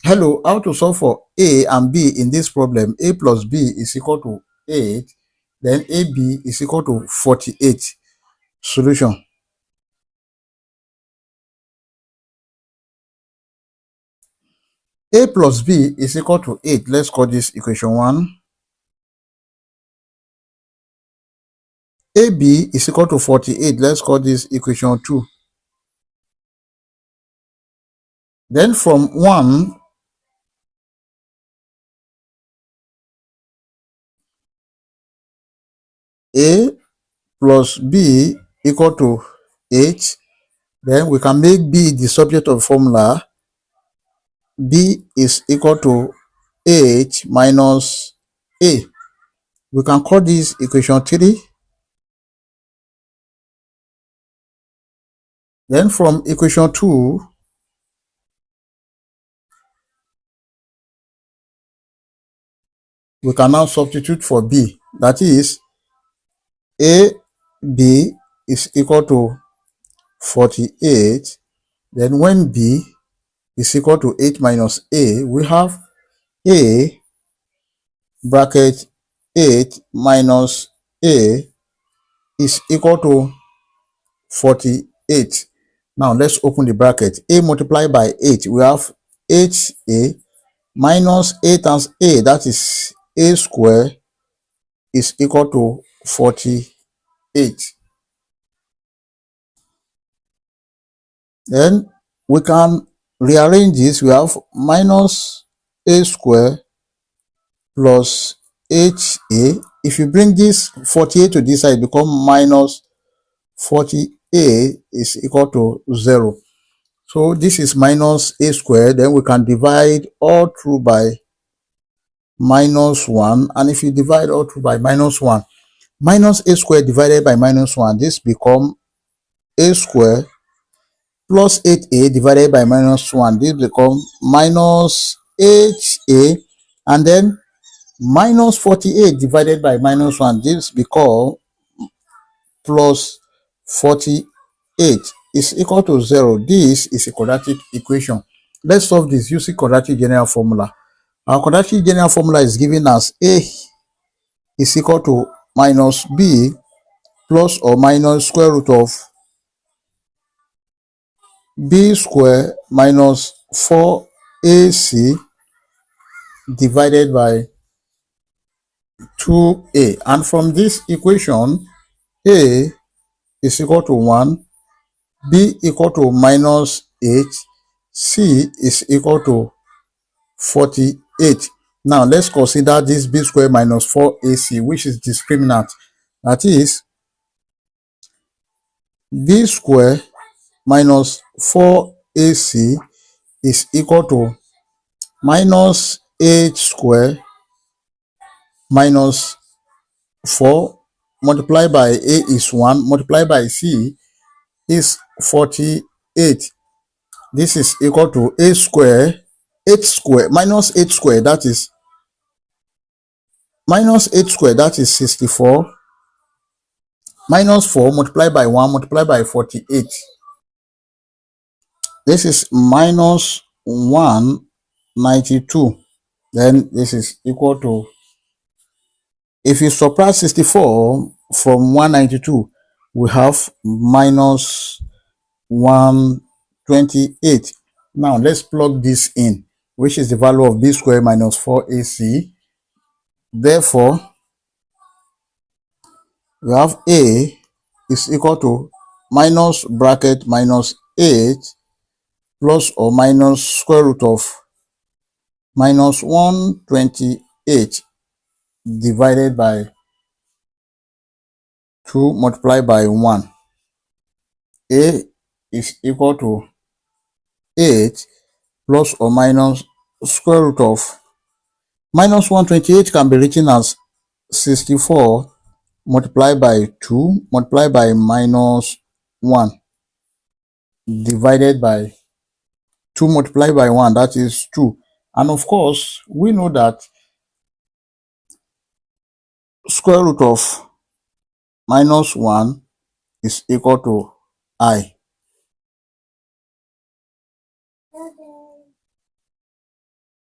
Hello, how to solve for A and B in this problem? A plus B is equal to 8, then AB is equal to 48. Solution. A plus B is equal to 8. Let's call this equation 1. AB is equal to 48. Let's call this equation 2. Then from 1, A plus B equal to 8. Then we can make B the subject of the formula. B is equal to 8 minus A. We can call this equation 3. Then from equation 2, we can now substitute for B. That is, AB is equal to 48. Then when B is equal to 8 minus A, we have A bracket 8 minus A is equal to 48. Now let's open the bracket. A multiplied by 8, we have 8A minus 8 times A, that is A square, is equal to 48. Then we can rearrange this. We have minus A square plus 8A. If you bring this 48 to this side, it becomes minus 40A is equal to 0. So this is minus A squared. Then we can divide all through by minus 1. And if you divide all through by minus 1, minus A squared divided by minus 1, this becomes A squared plus 8A divided by minus 1. This becomes minus 8A. And then minus 48 divided by minus 1. This becomes plus 48 is equal to 0. This is a quadratic equation. Let's solve this using quadratic general formula. Our quadratic general formula is given as A is equal to minus B plus or minus square root of B square minus 4AC divided by 2A. And from this equation, A is equal to 1, B equal to minus 8, C is equal to 48. Now let's consider this B square minus 4AC, which is discriminant. That is, B square minus 4AC is equal to minus 8 square minus 4 multiplied by A is 1 multiplied by C is 48. This is equal to A square, 8 square minus 8 square, that is minus 8 square, that is 64, minus 4 multiplied by 1 multiplied by 48. This is minus 192. Then this is equal to, if you subtract 64 from 192, we have minus 128. Now let's plug this in, which is the value of B square minus 4AC. Therefore, we have A is equal to minus bracket minus 8 plus or minus square root of minus 128 divided by 2 multiplied by 1. A is equal to 8 plus or minus square root of minus 128 can be written as 64 multiplied by 2 multiplied by minus 1 divided by 2 multiplied by 1, that is 2. And of course, we know that square root of minus 1 is equal to I.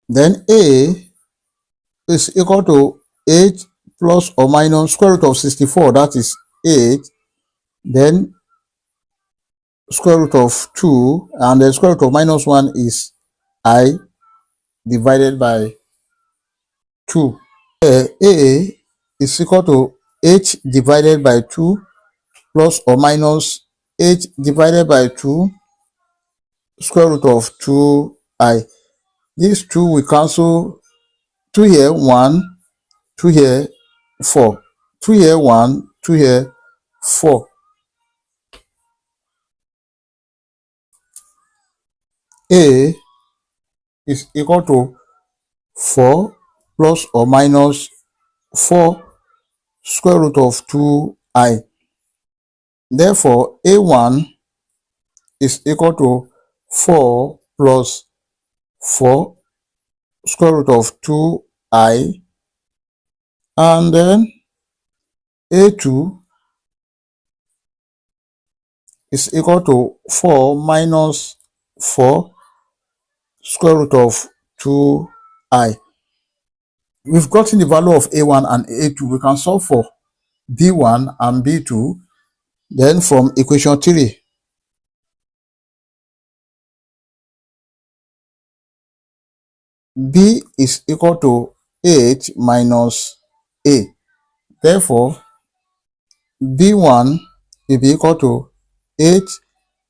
Then A is equal to 8 plus or minus square root of 64, that is 8, then square root of 2, and the square root of minus 1 is I divided by 2. A is equal to 8 divided by 2 plus or minus 8 divided by 2 square root of 2I. These 2 we cancel, 2 here 1, 2 here 4, 2 here 1, 2 here 4. A is equal to 4 plus or minus 4 square root of 2I. Therefore, A1 is equal to 4 plus 4 square root of 2I, and then A2 is equal to 4 minus 4 square root of 2I. We've gotten the value of A1 and A2. We can solve for B1 and B2. Then from equation 3, B is equal to 8 minus A. Therefore, B1 will be equal to 8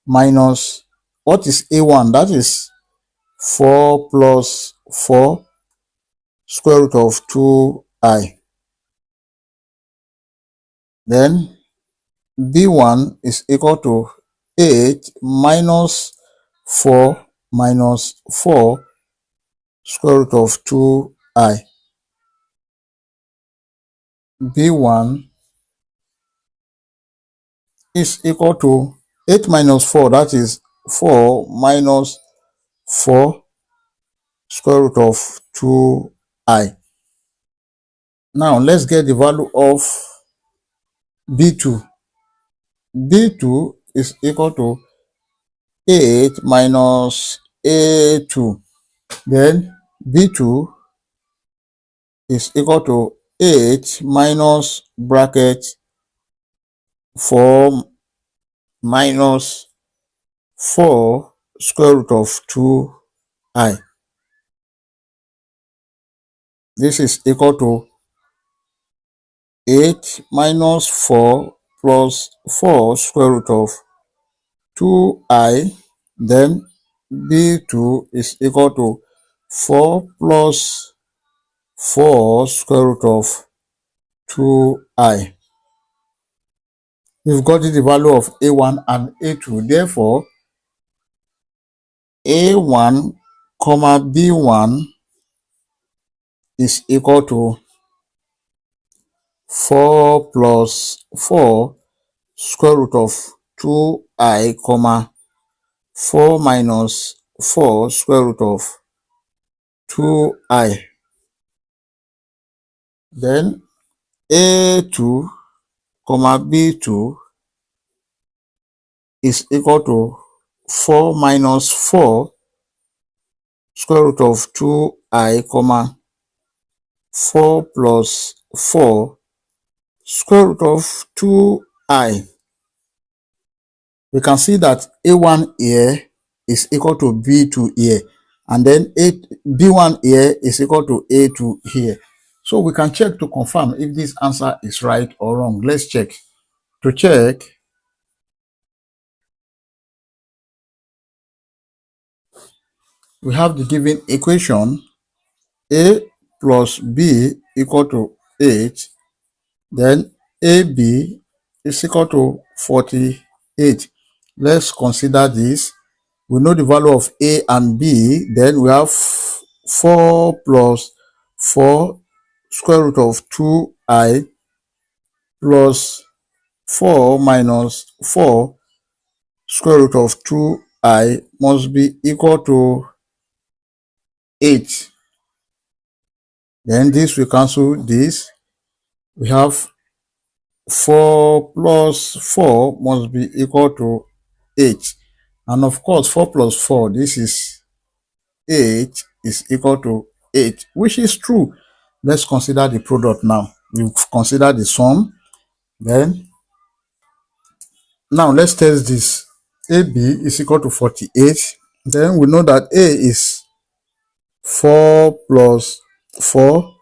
minus, what is A1? That is 4 plus 4 square root of 2I. Then B1 is equal to 8 minus 4 minus 4 square root of 2I. B1 is equal to 8 minus 4, that is 4 minus 4 square root of 2I. Now let's get the value of B2. B2 is equal to 8 minus A2. Then B2 is equal to 8 minus bracket 4 minus 4 square root of 2I. This is equal to 8 minus 4 plus 4 square root of 2I. Then B2 is equal to 4 plus 4 square root of 2I. We've got the value of A1 and A2. Therefore, A1, B1 is equal to 4 plus 4 square root of 2I, 4 minus 4 square root of 2I. Then A2, B2 is equal to 4 minus 4 square root of 2I, 4 plus 4 square root of 2I. We can see that A1 here is equal to B2 here, and then B1 here is equal to A2 here. So we can check to confirm if this answer is right or wrong. Let's check. To check, we have the given equation: A plus B equal to 8, then AB is equal to 48. Let's consider this. We know the value of A and B. Then we have 4 plus 4 square root of 2I plus 4 minus 4 square root of 2I must be equal to 8. Then this we cancel this. We have 4 plus 4 must be equal to 8. And of course, 4 plus 4, this is 8. is equal to 8, which is true. Let's consider the product now. We've considered the sum. Then, now let's test this. AB is equal to 48. Then we know that A is 4 plus 4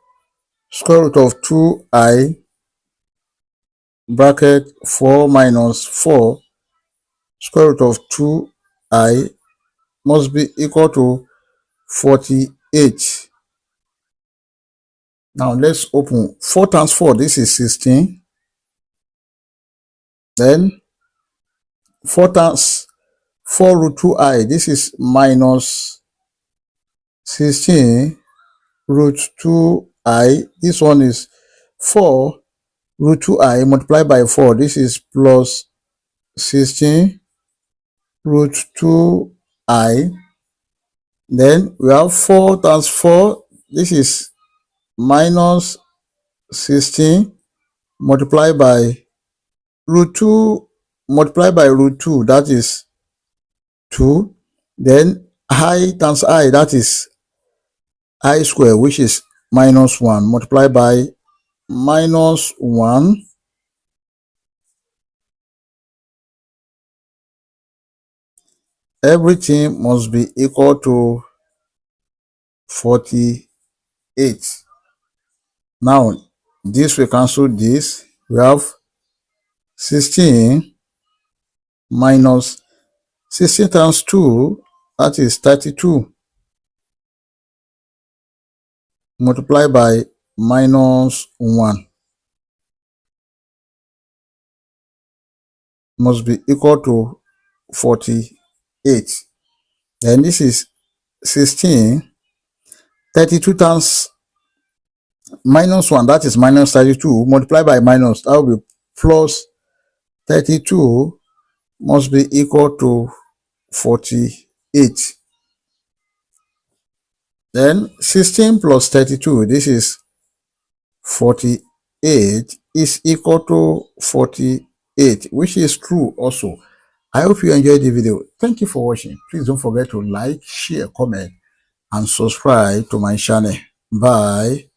square root of 2I bracket 4 minus 4 square root of 2I must be equal to 48. Now let's open 4 times 4. This is 16. Then 4 times 4 root 2I. This is minus 16 root 2I. This one is 4 root 2I multiplied by 4. This is plus 16 root 2I. Then we have 4 times 4. This is minus 16 multiplied by root 2 multiplied by root 2. That is 2. Then I times I, that is I square, which is minus 1 multiplied by minus 1. Everything must be equal to 48. Now, this will cancel this. We have 16 minus 16 times 2, that is 32, multiplied by minus 1 must be equal to 48. Then this is 16. 32 times minus 1, that is minus 32, multiplied by minus, that will be plus 32, must be equal to 48. Then 16 plus 32, this is 48, is equal to 48, which is true also. I hope you enjoyed the video. Thank you for watching. Please don't forget to like, share, comment, and subscribe to my channel. Bye.